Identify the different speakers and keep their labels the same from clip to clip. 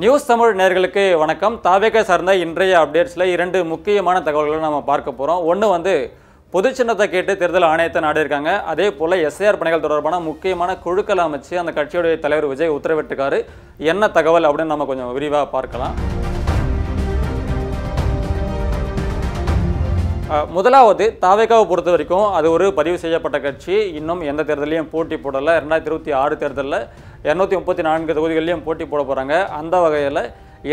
Speaker 1: News Tamil நேயர்களுக்கு வணக்கம். தாவேக சார்ந்த இன்றைய அப்டேட்ஸில் இரண்டு முக்கியமான தகவல்களை நம்ம பார்க்க போகிறோம். ஒன்று வந்து பொது சின்னத்தை கேட்டு தேர்தல் ஆணையத்தை நாடியிருக்காங்க. அதே போல் எஸ்ஐஆர் பணிகள் தொடர்பான முக்கியமான குழுக்களை அமைச்சு அந்த கட்சியுடைய தலைவர் விஜய் உத்தரவிட்டிருக்காரு. என்ன தகவல் அப்படின்னு நம்ம கொஞ்சம் விரிவாக பார்க்கலாம். முதலாவது, தாவேகாவை பொறுத்த வரைக்கும் அது ஒரு பதிவு செய்யப்பட்ட கட்சி. இன்னும் எந்த தேர்தலையும் போட்டி போடலை. 2026 தேர்தலில் 234 தொகுதிகள்லையும் போட்டி போட போகிறாங்க. அந்த வகையில்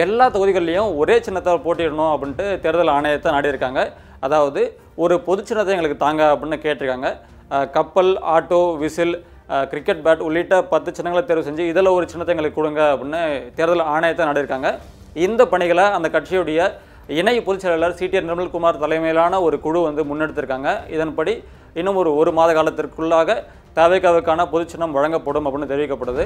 Speaker 1: எல்லா தொகுதிகள்லையும் ஒரே சின்னத்தை போட்டிடணும் அப்படின்ட்டு தேர்தல் ஆணையத்தை நாடியிருக்காங்க. அதாவது ஒரு பொது சின்னத்தை எங்களுக்கு தாங்க அப்படின்னு கேட்டிருக்காங்க. கப்பல், ஆட்டோ, விசில், கிரிக்கெட் பேட் உள்ளிட்ட 10 சின்னங்களை தேர்வு செஞ்சு இதில் ஒரு சின்னத்தை எங்களுக்கு கொடுங்க அப்படின்னு தேர்தல் ஆணையத்தை நாடியிருக்காங்க. இந்த பணிகளை அந்த கட்சியுடைய இணை பொதுச் செயலாளர் சிடிஆர் நிர்மல்குமார் தலைமையிலான ஒரு குழு வந்து முன்னெடுத்திருக்காங்க. இதன்படி இன்னும் ஒரு மாத காலத்திற்குள்ளாக தாவேகாவுக்கான பொது சின்னம் வழங்கப்படும் அப்படின்னு தெரிவிக்கப்படுது.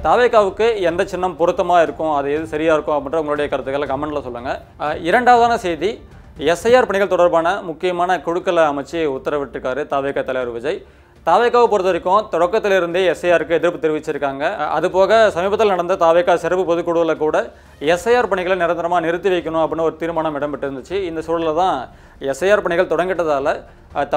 Speaker 1: தாவேகாவுக்கு எந்த சின்னம் பொருத்தமாக இருக்கும், அது எது சரியாக இருக்கும் அப்படின்ற உங்களுடைய கருத்துக்களை கமெண்ட்டில் சொல்லுங்கள். இரண்டாவதான செய்தி, எஸ்ஐஆர் பணிகள் தொடர்பான முக்கியமான குழுக்களை அமைச்சு உத்தரவிட்டிருக்காரு தாவேகா தலைவர் விஜய். தாவேகாவை பொறுத்த வரைக்கும் தொடக்கத்திலிருந்தே எஸ்ஐஆருக்கு எதிர்ப்பு தெரிவிச்சிருக்காங்க. அதுபோக சமீபத்தில் நடந்த தாவேகா சிறப்பு பொதுக்குழுவில் கூட எஸ்ஐஆர் பணிகளை நிரந்தரமாக நிறுத்தி வைக்கணும் அப்படின்னு ஒரு தீர்மானம் இடம்பெற்றிருந்துச்சு. இந்த சூழலில் தான் எஸ்ஐஆர் பணிகள் தொடங்கிட்டதால்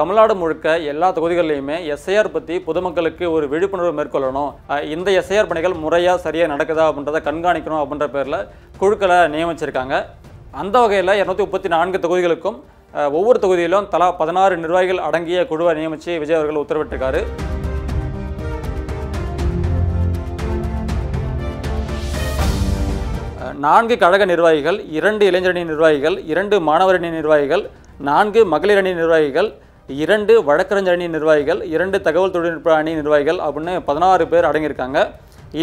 Speaker 1: தமிழ்நாடு முழுக்க எல்லா தொகுதிகளிலையுமே எஸ்ஐஆர் பற்றி பொதுமக்களுக்கு ஒரு விழிப்புணர்வு மேற்கொள்ளணும், இந்த எஸ்ஐஆர் பணிகள் முறையாக சரியாக நடக்குதா அப்படின்றத கண்காணிக்கணும் அப்படின்ற பேரில் குழுக்களை நியமிச்சிருக்காங்க. அந்த வகையில் 234 தொகுதிகளுக்கும் ஒவ்வொரு தொகுதியிலும் தலா 16 நிர்வாகிகள் அடங்கிய குழுவை நியமித்து விஜய் அவர்கள் உத்தரவிட்டிருக்காரு. நான்கு கழக நிர்வாகிகள், 2 இளைஞரணி நிர்வாகிகள், 2 மாணவரணி நிர்வாகிகள், 4 மகளிர் அணி நிர்வாகிகள், 2 வழக்கறிஞர் அணி நிர்வாகிகள், 2 தகவல் தொழில்நுட்ப அணி நிர்வாகிகள் அப்படின்னு 16 பேர் அடங்கியிருக்காங்க.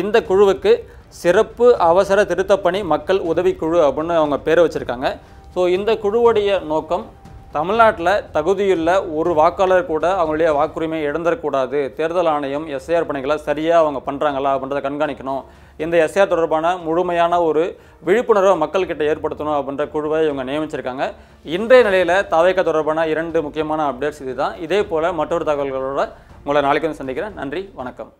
Speaker 1: இந்த குழுவுக்கு சிறப்பு அவசர திருத்தப்பணி மக்கள் உதவிக்குழு அப்படின்னு அவங்க பேரை வச்சுருக்காங்க. ஸோ இந்த குழுவுடைய நோக்கம், தமிழ்நாட்டில் தகுதியுள்ள ஒரு வாக்காளர் கூட அவங்களுடைய வாக்குரிமையை இழந்துடக்கூடாது, தேர்தல் ஆணையம் எஸ்ஐஆர் பணிகளை சரியாக அவங்க பண்ணுறாங்களா அப்படின்றத கண்காணிக்கணும், இந்த எஸ்ஐஆர் தொடர்பான முழுமையான ஒரு விழிப்புணர்வை மக்கள்கிட்ட ஏற்படுத்தணும் அப்படின்ற குழுவை இவங்க நியமிச்சிருக்காங்க. இன்றைய நிலையில் தாவேகா தொடர்பான 2 முக்கியமான அப்டேட்ஸ் இதுதான். இதே போல் மற்றொரு தகவல்களோட உங்களை நாளைக்கு வந்து சந்திக்கிறேன். நன்றி, வணக்கம்.